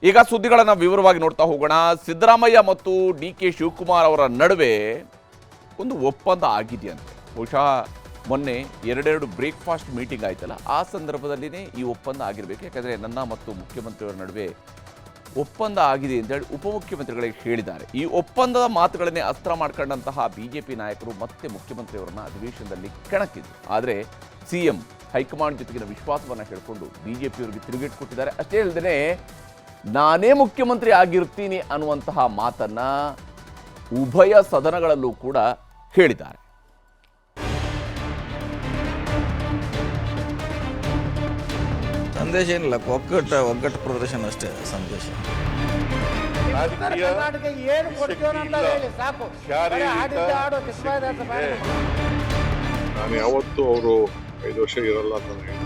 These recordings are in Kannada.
ಈಗ ಸುದ್ದಿಗಳನ್ನು ವಿವರವಾಗಿ ನೋಡ್ತಾ ಹೋಗೋಣ. ಸಿದ್ದರಾಮಯ್ಯ ಮತ್ತು ಡಿ.ಕೆ. ಶಿವಕುಮಾರ್ ಅವರ ನಡುವೆ ಒಂದು ಒಪ್ಪಂದ ಆಗಿದೆಯಂತೆ. ಬಹುಶಃ ಮೊನ್ನೆ ಎರಡೆರಡು ಬ್ರೇಕ್ಫಾಸ್ಟ್ ಮೀಟಿಂಗ್ ಆಯ್ತಲ್ಲ, ಆ ಸಂದರ್ಭದಲ್ಲಿನೇ ಈ ಒಪ್ಪಂದ ಆಗಿರಬೇಕು. ಯಾಕಂದರೆ ನನ್ನ ಮತ್ತು ಮುಖ್ಯಮಂತ್ರಿಯವರ ನಡುವೆ ಒಪ್ಪಂದ ಆಗಿದೆ ಅಂತೇಳಿ ಉಪಮುಖ್ಯಮಂತ್ರಿಗಳಿಗೆ ಹೇಳಿದ್ದಾರೆ. ಈ ಒಪ್ಪಂದದ ಮಾತುಗಳನ್ನೇ ಅಸ್ತ್ರ ಮಾಡ್ಕೊಂಡಂತಹ ಬಿಜೆಪಿ ನಾಯಕರು ಮತ್ತೆ ಮುಖ್ಯಮಂತ್ರಿಯವರನ್ನ ಅಧಿವೇಶನದಲ್ಲಿ ಕೆಣಕಿದ್ರು. ಆದರೆ ಸಿಎಂ ಹೈಕಮಾಂಡ್ ಜೊತೆಗಿನ ವಿಶ್ವಾಸವನ್ನು ಹೇಳಿಕೊಂಡು ಬಿಜೆಪಿಯವರಿಗೆ ತಿರುಗೇಟು ಕೊಟ್ಟಿದ್ದಾರೆ. ಅಷ್ಟೇ ಅಲ್ಲದೆ ನಾನೇ ಮುಖ್ಯಮಂತ್ರಿ ಆಗಿರ್ತೀನಿ ಅನ್ನುವಂತಹ ಮಾತನ್ನ ಉಭಯ ಸದನಗಳಲ್ಲೂ ಕೂಡ ಹೇಳಿದ್ದಾರೆ. ಸಂದೇಶ ಏನಿಲ್ಲ, ಒಗ್ಗಟ್ಟು ಪ್ರದರ್ಶನ ಅಷ್ಟೇ ಸಂದೇಶ. ನಾನು ಯಾವತ್ತೂ ಅವರು 5 ವರ್ಷ ಇರಲ್ಲ ಅಂತ ಹೇಳಿ.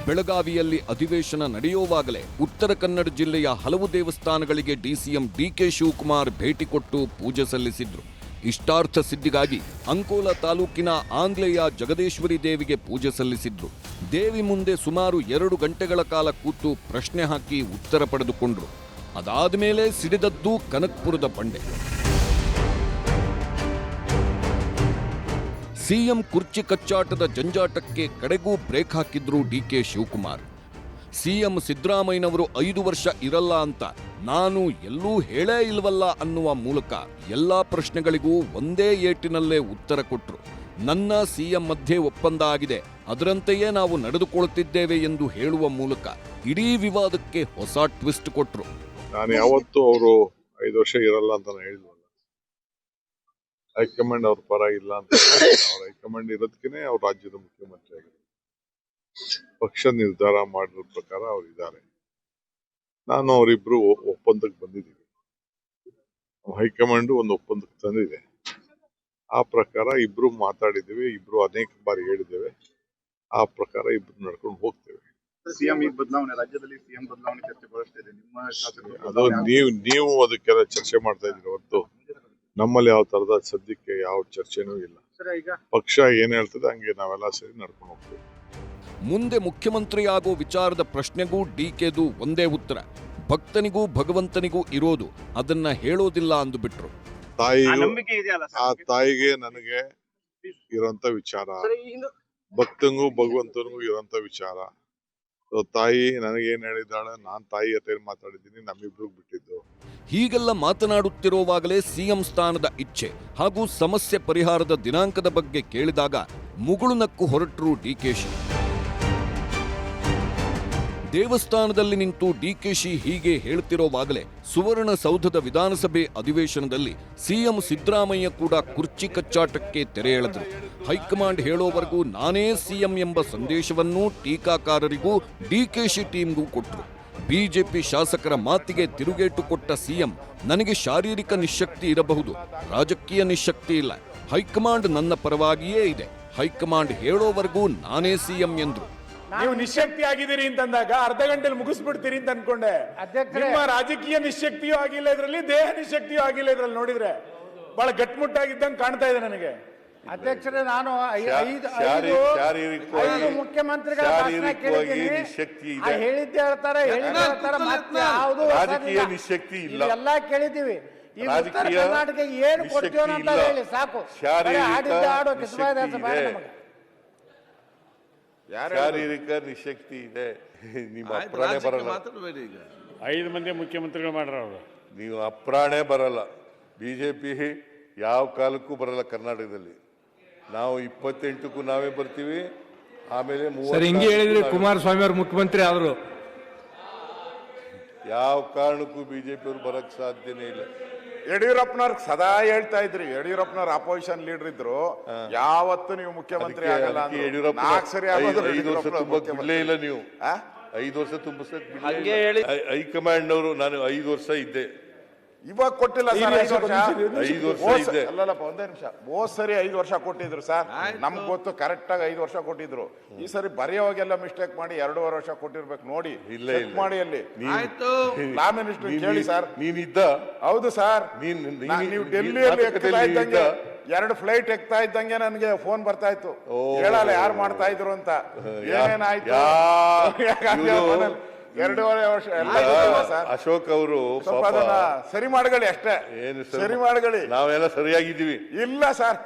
ಬೆಳಗಾವಿಯಲ್ಲಿ ಅಧಿವೇಶನ ನಡೆಯುವಾಗಲೇ ಉತ್ತರ ಕನ್ನಡ ಜಿಲ್ಲೆಯ ಹಲವು ದೇವಸ್ಥಾನಗಳಿಗೆ ಡಿಸಿಎಂ ಡಿ.ಕೆ. ಶಿವಕುಮಾರ್ ಭೇಟಿ ಕೊಟ್ಟು ಪೂಜೆ ಸಲ್ಲಿಸಿದ್ರು. ಇಷ್ಟಾರ್ಥ ಸಿದ್ಧಿಗಾಗಿ ಅಂಕೋಲ ತಾಲೂಕಿನ ಆಂಗ್ಲೇಯ ಜಗದೇಶ್ವರಿ ದೇವಿಗೆ ಪೂಜೆ ಸಲ್ಲಿಸಿದ್ರು. ದೇವಿ ಮುಂದೆ ಸುಮಾರು 2 ಗಂಟೆಗಳ ಕಾಲ ಕೂತು ಪ್ರಶ್ನೆ ಹಾಕಿ ಉತ್ತರ ಪಡೆದುಕೊಂಡ್ರು. ಅದಾದ ಮೇಲೆ ಸಿಡಿದದ್ದು ಕನಕಪುರದ ಬಂಡೆ. ಸಿಎಂ ಕುರ್ಚಿ ಕಚ್ಚಾಟದ ಜಂಜಾಟಕ್ಕೆ ಕಡೆಗೂ ಬ್ರೇಕ್ ಹಾಕಿದ್ರು ಡಿ.ಕೆ. ಶಿವಕುಮಾರ್. ಸಿಎಂ ಸಿದ್ದರಾಮಯ್ಯನವರು 5 ವರ್ಷ ಇರಲ್ಲ ಅಂತ ನಾನು ಎಲ್ಲೂ ಹೇಳೇ ಇಲ್ವಲ್ಲ ಅನ್ನುವ ಮೂಲಕ ಎಲ್ಲಾ ಪ್ರಶ್ನೆಗಳಿಗೂ ಒಂದೇ ಏಟಿನಲ್ಲೇ ಉತ್ತರ ಕೊಟ್ರು. ನನ್ನ ಸಿಎಂ ಮಧ್ಯೆ ಒಪ್ಪಂದ ಆಗಿದೆ, ಅದರಂತೆಯೇ ನಾವು ನಡೆದುಕೊಳ್ಳುತ್ತಿದ್ದೇವೆ ಎಂದು ಹೇಳುವ ಮೂಲಕ ಇಡೀ ವಿವಾದಕ್ಕೆ ಹೊಸ ಟ್ವಿಸ್ಟ್ ಕೊಟ್ರು. ನಾನು ಯಾವತ್ತೂ ಅವರು 5 ವರ್ಷ ಇರಲ್ಲ ಅಂತ ಹೇಳಿದ್ವಲ್ಲ. ಹೈಕಮಾಂಡ್ ಅವ್ರ ಪರ ಇಲ್ಲ ಅಂತ. ಅವ್ರ ಹೈಕಮಾಂಡ್ ಇರೋದಕ್ಕೆ ಅವ್ರ ರಾಜ್ಯದ ಮುಖ್ಯಮಂತ್ರಿ ಆಗಿದ್ದಾರೆ. ಪಕ್ಷ ನಿರ್ಧಾರ ಮಾಡಿರೋ ಪ್ರಕಾರ ಅವ್ರು ಇದ್ದಾರೆ. ನಾನು ಅವರಿಬ್ರು ಒಪ್ಪಂದಕ್ಕೆ ಬಂದಿದ್ದೀವಿ. ಹೈಕಮಾಂಡ್ ಒಂದು ಒಪ್ಪಂದಕ್ಕೆ ತಂದಿದೆ. ಆ ಪ್ರಕಾರ ಇಬ್ರು ಮಾತಾಡಿದ್ದೇವೆ, ಇಬ್ರು ಅನೇಕ ಬಾರಿ ಹೇಳಿದ್ದೇವೆ. ಆ ಪ್ರಕಾರ ಇಬ್ರು ನಡ್ಕೊಂಡು ಹೋಗ್ತೇವೆ. ಸಿಎಂ ಬದಲಾವಣೆ, ರಾಜ್ಯದಲ್ಲಿ ಸಿಎಂ ಬದಲಾವಣೆ ಚರ್ಚೆ ಬಹಳಷ್ಟು ಇದೆ. ನಿಮ್ಮ ಶಾಸಕರು ಅದು ನೀವು ಅದಕ್ಕೆಲ್ಲ ಚರ್ಚೆ ಮಾಡ್ತಾ ಇದ್ದೀರಿ ಹೊರತು ನಮ್ಮಲ್ಲಿ ಯಾವ ತರದ ಸದ್ಯಕ್ಕೆ ಯಾವ ಚರ್ಚೆನೂ ಇಲ್ಲ. ಪಕ್ಷ ಏನ್ ಹೇಳ್ತದೆ ಹಂಗೆ ನಾವೆಲ್ಲ ಸೇರಿ ನಡ್ಕೊಂಡು ಹೋಗ್ತೀವಿ. ಮುಂದೆ ಮುಖ್ಯಮಂತ್ರಿಯಾಗೋ ವಿಚಾರದ ಪ್ರಶ್ನೆಗೂ ಡಿಕೆದು ಒಂದೇ ಉತ್ತರ. ಭಕ್ತನಿಗೂ ಭಗವಂತನಿಗೂ ಇರೋದು, ಅದನ್ನ ಹೇಳೋದಿಲ್ಲ ಅಂದುಬಿಟ್ರು. ಆ ತಾಯಿಗೆ ನನಗೆ ಇರೋಂತ ವಿಚಾರ, ಭಕ್ತನಿಗೂ ಭಗವಂತನಿಗೂ ಇರೋಂತ ವಿಚಾರ. ತಾಯಿ ನನಗೇನ್ ಹೇಳಿದ್ದಾಳೆ, ನಾನ್ ತಾಯಿ ಹತ್ರ ಮಾತಾಡಿದ್ದೀನಿ, ನಮ್ಮಿಬ್ರಿಗೆ ಬಿಟ್ಟಿದ್ದು. ಹೀಗೆಲ್ಲ ಮಾತನಾಡುತ್ತಿರುವಾಗಲೇ ಸಿಎಂ ಸ್ಥಾನದ ಇಚ್ಛೆ ಹಾಗೂ ಸಮಸ್ಯೆ ಪರಿಹಾರದ ದಿನಾಂಕದ ಬಗ್ಗೆ ಕೇಳಿದಾಗ ಮುಗುಳು ನಕ್ಕು ಹೊರಟರು ಡಿಕೆಶಿ. ದೇವಸ್ಥಾನದಲ್ಲಿ ನಿಂತು ಡಿಕೆಶಿ ಹೀಗೆ ಹೇಳುತ್ತಿರುವಾಗಲೇ ಸುವರ್ಣಸೌಧದ ವಿಧಾನಸಭೆ ಅಧಿವೇಶನದಲ್ಲಿ ಸಿಎಂ ಸಿದ್ದರಾಮಯ್ಯ ಕೂಡ ಕುರ್ಚಿ ಕಚ್ಚಾಟಕ್ಕೆ ತೆರೆ ಎಳೆದರು. ಹೈಕಮಾಂಡ್ ಹೇಳೋವರೆಗೂ ನಾನೇ ಸಿಎಂ ಎಂಬ ಸಂದೇಶವನ್ನು ಟೀಕಾಕಾರರಿಗೂ ಡಿಕೆಶಿ ಟೀಮ್ಗೂ ಕೊಟ್ಟರು. ಬಿಜೆಪಿ ಶಾಸಕರ ಮಾತಿಗೆ ತಿರುಗೇಟು ಕೊಟ್ಟ ಸಿಎಂ, ನನಗೆ ಶಾರೀರಿಕ ನಿಶ್ಶಕ್ತಿ ಇರಬಹುದು, ರಾಜಕೀಯ ನಿಶ್ಶಕ್ತಿ ಇಲ್ಲ. ಹೈಕಮಾಂಡ್ ನನ್ನ ಪರವಾಗಿಯೇ ಇದೆ. ಹೈಕಮಾಂಡ್ ಹೇಳೋವರೆಗೂ ನಾನೇ ಸಿಎಂ ಎಂದ್ರು. ನೀವು ನಿಶಕ್ತಿ ಆಗಿದ್ದೀರಿ ಅಂತಂದಾಗ ಅರ್ಧ ಗಂಟೆಲಿ ಮುಗಿಸ್ಬಿಡ್ತೀರಿ ಅಂತ ಅನ್ಕೊಂಡೆ. ನಿಮ್ಮ ರಾಜಕೀಯ ನಿಶಕ್ತಿಯೂ ಆಗಿಲ್ಲ ಇದ್ರಲ್ಲಿ, ದೇಹ ನಿಶಕ್ತಿಯೂ ಆಗಿಲ್ಲ ಇದ್ರಲ್ಲಿ. ನೋಡಿದ್ರೆ ಬಹಳ ಗಟ್ಮುಟ್ಟಾಗಿದ್ದಂಗೆ ಕಾಣ್ತಾ ಇದೆ ನನಗೆ. ಅಧ್ಯಕ್ಷರೇ, ನಾನು 5 ಮುಖ್ಯಮಂತ್ರಿಗಳ ಭಾಷಣ ಕೇಳಿದ್ದೀನಿ. ಹೇಳಿದ್ದೆ ಹೇಳ್ತಾರೆ, ಮತ್ತೆ ಯಾವುದು ರಾಜಕೀಯ ನಿಶಕ್ತಿ ಇಲ್ಲ, ಎಲ್ಲ ಕೇಳಿದ್ದೀವಿ. ಈ ಉತ್ತರ ಕರ್ನಾಟಕ ಏನು ಕೊಡ್ತೀವೋ ಅಂತ ಹೇಳಿ ಸಾಕು. ಆಡಿದ್ದ ಆಡೋ ಕಿಸ್ಬಾಯ್ದಾಸ ಬೇಡ ನಮಗೆ. ಶಾರೀರಿಕ ನಿಶಕ್ತಿ ಇದೆ. ನಿಮ್ಮ ಅಪ್ರಾಣೆ ಬರಲ್ಲ. 5 ಮಂದಿ ಮುಖ್ಯಮಂತ್ರಿಗಳು ಮಾಡ್ರ ಅವರು. ನೀವು ಅಪ್ರಾಣೆ ಬರಲ್ಲ. ಬಿಜೆಪಿ ಯಾವ ಕಾಲಕ್ಕೂ ಬರಲ್ಲ ಕರ್ನಾಟಕದಲ್ಲಿ. ನಾವು 28ಕ್ಕೂ ನಾವೇ ಬರ್ತೀವಿ. ಆಮೇಲೆ ಹಿಂಗೆ ಹೇಳಿದ್ರೆ ಕುಮಾರಸ್ವಾಮಿ ಅವರು ಮುಖ್ಯಮಂತ್ರಿ ಆದ್ರು. ಯಾವ ಕಾರಣಕ್ಕೂ ಬಿಜೆಪಿ ಅವರು ಬರಕ್ ಸಾಧ್ಯನೇ ಇಲ್ಲ. ಯಡಿಯೂರಪ್ಪನವ್ರ ಸದಾ ಹೇಳ್ತಾ ಇದ್ರಿ, ಯಡಿಯೂರಪ್ಪನವ್ರ ಅಪೋಸಿಷನ್ ಲೀಡರ್ ಇದ್ರು, ಯಾವತ್ತು ನೀವು ಮುಖ್ಯಮಂತ್ರಿ ಆಗಲ್ಲ. ಯಡಿಯೂರಪ್ಪ 5 ವರ್ಷ ತುಂಬಕ್ ಬಿಡ್ಲೇ ಇಲ್ಲ. ನೀವು 5 ವರ್ಷ ತುಂಬಿಸಕ್ ಹೈಕಮಾಂಡ್ ಅವರು. ನಾನು 5 ವರ್ಷ ಇದ್ದೆ, ಇವಾಗ ಕೊಟ್ಟಿಲ್ಲ ಸರ್. 5 ವರ್ಷ ಇದ್ದೆ. ಅಲ್ಲಲ್ಲಪ್ಪ, ಒಂದೇ ನಿಮಿಷ. ಹೋದ್ ಸರಿ 5 ವರ್ಷ ಕೊಟ್ಟಿದ್ರು ಸರ್, ನಮ್ಗೆ ಗೊತ್ತು ಕರೆಕ್ಟ್ ಆಗಿ 5 ವರ್ಷ ಕೊಟ್ಟಿದ್ರು. ಈ ಸರಿ ಬರೆಯೋವಾಗೆಲ್ಲ ಮಿಸ್ಟೇಕ್ ಮಾಡಿ 2.5 ವರ್ಷ ಕೊಟ್ಟಿರ್ಬೇಕು. ನೋಡಿ, ಇಲ್ಲ ಮಾಡಿ ಅಲ್ಲಿ ಲಾ ಮಿನಿಸ್ಟರ್ ಕೇಳಿ ಸರ್. ನೀನಿದ್ದ? ಹೌದು ಸರ್. ನೀವು ಡೆಲ್ಲಿಯಲ್ಲಿ ಎಕ್ತಾ ಇದ್ದಂಗೆ 2 ಫ್ಲೈಟ್ ಎಕ್ತಾ ಇದ್ದಂಗೆ ನನಗೆ ಫೋನ್ ಬರ್ತಾ ಇತ್ತು, ಹೇಳಲ್ಲ ಯಾರು ಮಾಡ್ತಾ ಇದ್ರು ಅಂತ. ಏನೇನಾಯ್ತು 2.5 ವರ್ಷ ಎಲ್ಲ ಗೊತ್ತಿಲ್ಲ ಸರ್. ಅಶೋಕ್ ಅವರು ಸ್ವಲ್ಪ ಅದನ್ನ ಸರಿ ಮಾಡ್ಕೊಳ್ಳಿ ಅಷ್ಟೇ. ಏನು ಸರಿ ಮಾಡ್ಕೊಳ್ಳಿ. ನಾವೆಲ್ಲ ಸರಿಯಾಗಿದ್ದೀವಿ. ಇಲ್ಲ ಸರ್,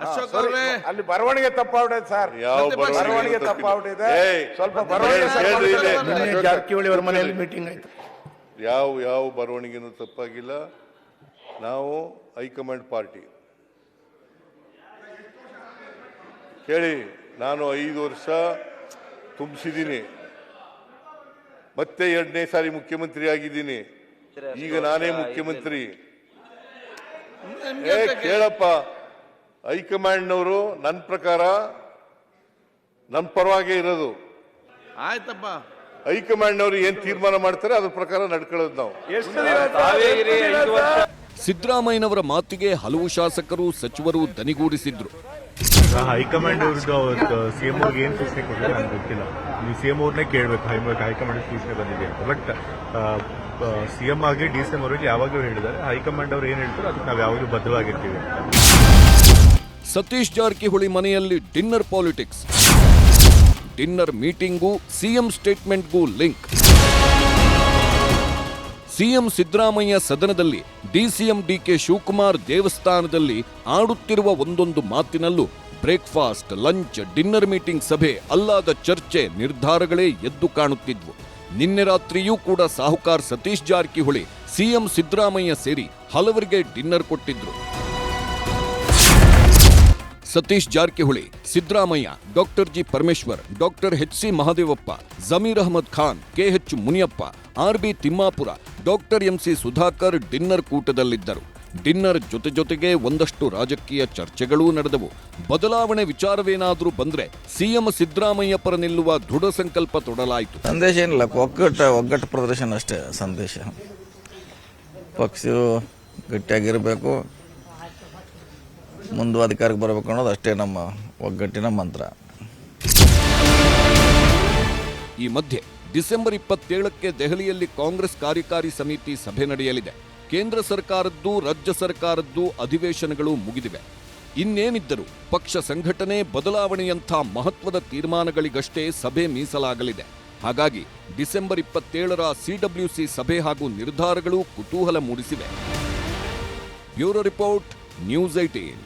ಅಶೋಕ್ ಸರಿ, ಅವ್ರೇ, ಅಲ್ಲಿ ಬರವಣಿಗೆ ತಪ್ಪಾಗ್ಬಿಟ್ಟೈತೆ ಸರ್. ಯಾವ ಬರವಣಿಗೆ ತಪ್ಪಾಗ್ಬಿಟ್ಟಿದೆ. ಸ್ವಲ್ಪ ಬರವಣಿಗೆ ಜಾರಕಿಹೊಳಿ ಅವರ ಮನೆಯಲ್ಲಿ ಮೀಟಿಂಗ್ ಆಯ್ತು. ಯಾವ ಬರವಣಿಗೆನೂ ತಪ್ಪಾಗಿಲ್ಲ. ನಾವು ಹೈಕಮಾಂಡ್ ಪಾರ್ಟಿ ಕೇಳಿ, ನಾನು 5 ವರ್ಷ ತುಂಬಿಸಿದ್ದೀನಿ, ಮತ್ತೆ 2ನೇ ಸಾರಿ ಮುಖ್ಯಮಂತ್ರಿ ಆಗಿದ್ದೀನಿ. ಈಗ ನಾನೇ ಮುಖ್ಯಮಂತ್ರಿ. ಕೇಳಪ್ಪ, ಹೈಕಮಾಂಡ್ನವರು ನನ್ನ ಪ್ರಕಾರ ನನ್ನ ಪರವಾಗೇ ಇರೋದು. ಆಯ್ತಪ್ಪ. ಹೈಕಮಾಂಡ್ನವರು ಏನ್ ತೀರ್ಮಾನ ಮಾಡ್ತಾರೆ ಅದ್ರ ಪ್ರಕಾರ ನಡ್ಕೊಳ್ಳೋದು ನಾವು. ಸಿದ್ದರಾಮಯ್ಯನವರ ಮಾತಿಗೆ ಹಲವು ಶಾಸಕರು ಸಚಿವರು ದನಿಗೂಡಿಸಿದ್ರು. ಹೈಕಮಾಂಡ್ ಅವ್ರದ್ದು ಸಿಎಂ ಅವ್ರಿಗೆ ಏನು ಸೂಚನೆ ಕೊಟ್ಟಿದೆ ನನಗೆ ಗೊತ್ತಿಲ್ಲ. ನೀವು ಸಿಎಂ ಅವ್ರನ್ನೇ ಕೇಳಬೇಕು ಹೈಕಮಾಂಡ್ ಸೂಚನೆ ಬಂದಿದೆ ಅಂತ. ಬಟ್ ಸಿಎಂ ಆಗಲಿ ಡಿಸಿಎಂ ಅವರಿಗೆ ಯಾವಾಗಲೂ ಹೇಳಿದ್ದಾರೆ, ಹೈಕಮಾಂಡ್ ಅವ್ರು ಏನು ಹೇಳ್ತಾರೋ ಅದಕ್ಕೆ ನಾವು ಯಾವಾಗಲೂ ಬದ್ಧವಾಗಿರ್ತೀವಿ. ಸತೀಶ್ ಜಾರಕಿಹೊಳಿ ಮನೆಯಲ್ಲಿ ಡಿನ್ನರ್ ಪಾಲಿಟಿಕ್ಸ್. ಡಿನ್ನರ್ ಮೀಟಿಂಗೂ ಸಿಎಂ ಸ್ಟೇಟ್ಮೆಂಟ್ಗೂ ಲಿಂಕ್. ಸಿಎಂ ಸಿದ್ದರಾಮಯ್ಯ ಸದನದಲ್ಲಿ, ಡಿಸಿಎಂ ಡಿಕೆ ಶಿವಕುಮಾರ್ ದೇವಸ್ಥಾನದಲ್ಲಿ ಆಡುತ್ತಿರುವ ಒಂದೊಂದು ಮಾತಿನಲ್ಲೂ ಬ್ರೇಕ್ಫಾಸ್ಟ್, ಲಂಚ್, ಡಿನ್ನರ್ ಮೀಟಿಂಗ್ ಸಭೆ ಅಲ್ಲಾದ ಚರ್ಚೆ, ನಿರ್ಧಾರಗಳೇ ಎದ್ದು ಕಾಣುತ್ತಿದ್ವು. ನಿನ್ನೆ ರಾತ್ರಿಯೂ ಕೂಡ ಸಾಹುಕಾರ್ ಸತೀಶ್ ಜಾರಕಿಹೊಳಿ ಸಿಎಂ ಸಿದ್ದರಾಮಯ್ಯ ಸೇರಿ ಹಲವರಿಗೆ ಡಿನ್ನರ್ ಕೊಟ್ಟಿದ್ರು. Satish Jarkiholi, Siddaramaiah, doctor G Parameshwar, doctor HC. Mahadevappa, Zameer Ahmed Khan, KH Muniyappa, RB. Timmapur, doctor MC. Sudhakar dinner ಕೂಟದಲ್ಲಿದ್ದರು. ಡಿನ್ನರ್ ಜೊತೆಗೆ ಒಂದಷ್ಟು ರಾಜಕೀಯ ಚರ್ಚೆಗಳೂ ನಡೆದವು. ಬದಲಾವಣೆ ವಿಚಾರವೇನಾದರೂ ಬಂದ್ರೆ ಸಿಎಂ ಸಿದ್ದರಾಮಯ್ಯ ಪರ ನಿಲ್ಲುವ ದೃಢ ಸಂಕಲ್ಪ ತೊಡಲಾಯಿತು. ಸಂದೇಶ ಏನಿಲ್ಲ, ಒಗ್ಗಟ್ಟು ಪ್ರದರ್ಶನ ಅಷ್ಟೇ ಸಂದೇಶ. ಪಕ್ಷವು ಗಟ್ಟಿಯಾಗಿರಬೇಕು, ಮುಂದೆ ಅಧಿಕಾರಕ್ಕೆ ಬರಬೇಕು ಅನ್ನೋದು ಅಷ್ಟೇ ನಮ್ಮ ಒಗ್ಗಟ್ಟಿನ ಮಂತ್ರ. ಈ ಮಧ್ಯೆ ಡಿಸೆಂಬರ್ 27ಕ್ಕೆ ದೆಹಲಿಯಲ್ಲಿ ಕಾಂಗ್ರೆಸ್ ಕಾರ್ಯಕಾರಿ ಸಮಿತಿ ಸಭೆ ನಡೆಯಲಿದೆ. ಕೇಂದ್ರ ಸರ್ಕಾರದ್ದು, ರಾಜ್ಯ ಸರ್ಕಾರದ್ದು ಅಧಿವೇಶನಗಳು ಮುಗಿದಿವೆ. ಇನ್ನೇನಿದ್ದರೂ ಪಕ್ಷ ಸಂಘಟನೆ, ಬದಲಾವಣೆಯಂಥ ಮಹತ್ವದ ತೀರ್ಮಾನಗಳಿಗಷ್ಟೇ ಸಭೆ ಮೀಸಲಾಗಲಿದೆ. ಹಾಗಾಗಿ ಡಿಸೆಂಬರ್ 27ರ ಸಿಡಬ್ಲ್ಯೂಸಿ ಸಭೆ ಹಾಗೂ ನಿರ್ಧಾರಗಳು ಕುತೂಹಲ ಮೂಡಿಸಿವೆ. Bureau report, news 18.